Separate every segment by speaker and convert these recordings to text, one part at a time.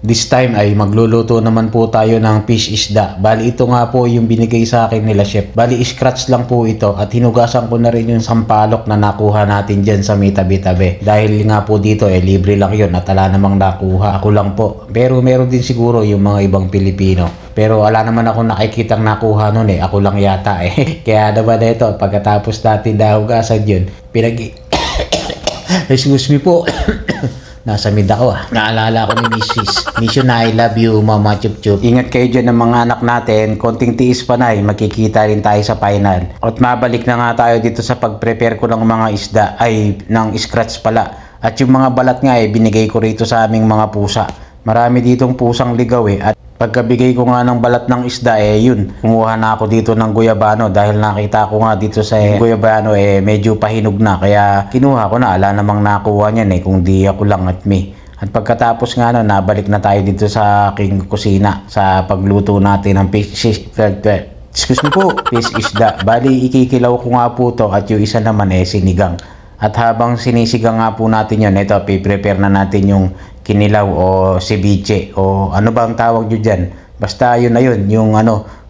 Speaker 1: This time ay magluluto naman po tayo ng fish isda. Bali ito nga po yung binigay sa akin nila chef. Bali scratch lang po ito at hinugasan ko na rin yung sampalok na nakuha natin dyan sa may tabi-tabi. Dahil nga po dito libre lang yun at wala namang nakuha. Ako lang po. Pero meron din siguro yung mga ibang Pilipino. Pero wala naman ako nakikitang nakuha nun ako lang yata Kaya naman ito pagkatapos natin nahugasan yun, excuse me po. Nasa mid ako Naalala ko ni Mrs. Mission na I love you, Mama Chup Chup. Ingat kayo dyan ng mga anak natin. Konting tiis pa na magkikita rin tayo sa final. At mabalik na nga tayo dito sa pag-prepare ko ng mga isda. Ng scratch pala. At yung mga balat nga binigay ko rito sa aming mga pusa. Marami ditong pusang ligaw At pagkabigay ko nga ng balat ng isda yun. Kumuha na ako dito ng guyabano dahil nakita ko nga dito sa guyabano medyo pahinog na. Kaya kinuha ko na. Ala namang nakuha niyan kung di ako lang at me. At pagkatapos nga nabalik na tayo dito sa aking kusina sa pagluto natin ng fish isda. Bali ikikilaw ko nga po to at yung isa naman sinigang. At habang sinisigang nga po natin yun, ito prepare na natin yung kinilaw o ceviche o ano ba ang tawag nyo dyan. Basta yun na yun, yung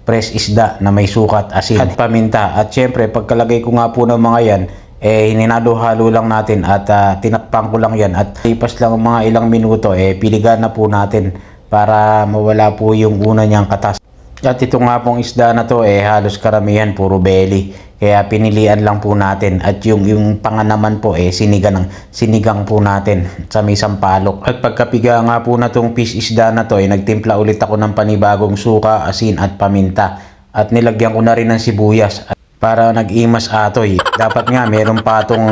Speaker 1: fresh isda na may sukat, asin at paminta. At syempre pagkalagay ko nga po ng mga yan, hininalo-halo lang natin at tinakpan ko lang yan. At lipas lang mga ilang minuto, piligan na po natin para mawala po yung una niyang katas. At ito nga pong isda na to halos karamihan puro belly. Kaya pinilian lang po natin. At yung panga naman po sinigang po natin sa may sampalok. At pagkapiga nga po na tong fish isda na to nagtimpla ulit ako ng panibagong suka, asin at paminta. At nilagyan ko na rin ng sibuyas para nag-imas atoy. Dapat nga meron pa itong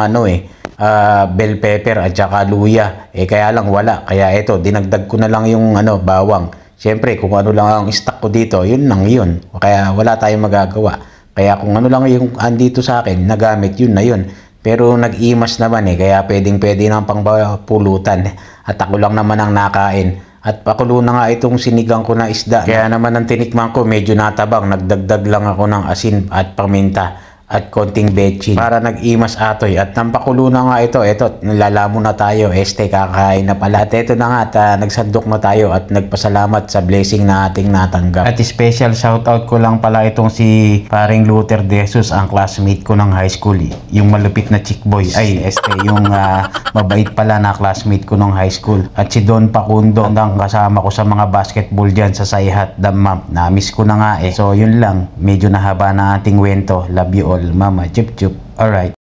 Speaker 1: bell pepper at saka luya. Kaya lang wala. Kaya ito dinagdag ko na lang yung bawang. Siyempre, kung ano lang ang stock ko dito, yun lang yun. Kaya wala tayong magagawa. Kaya kung ano lang yung andito sa akin, nagamit, yun na yun. Pero nag-imas naman kaya pwedeng-pwede ng pangpulutan. At ako lang naman ang nakain. At pakulo na nga itong sinigang ko na isda. Kaya naman ang tinikman ko, medyo natabang. Nagdagdag lang ako ng asin at paminta at konting bechin para nag-imas atoy. At nampakulo na nga ito nilalamo na tayo, kakain na pala. At ito na nga at nagsandok na tayo at nagpasalamat sa blessing na ating natanggap. At special shoutout ko lang pala itong si paring Luther De Jesus, ang classmate ko ng high school, yung malupit na chick boy, yung mabait pala na classmate ko ng high school. At si Don Pacundo, ang kasama ko sa mga basketball dyan sa Sayhat Damam. Na-miss ko na nga So yun lang, medyo nahaba na ating kwento. Love you all, Mama Chup Chup. Alright.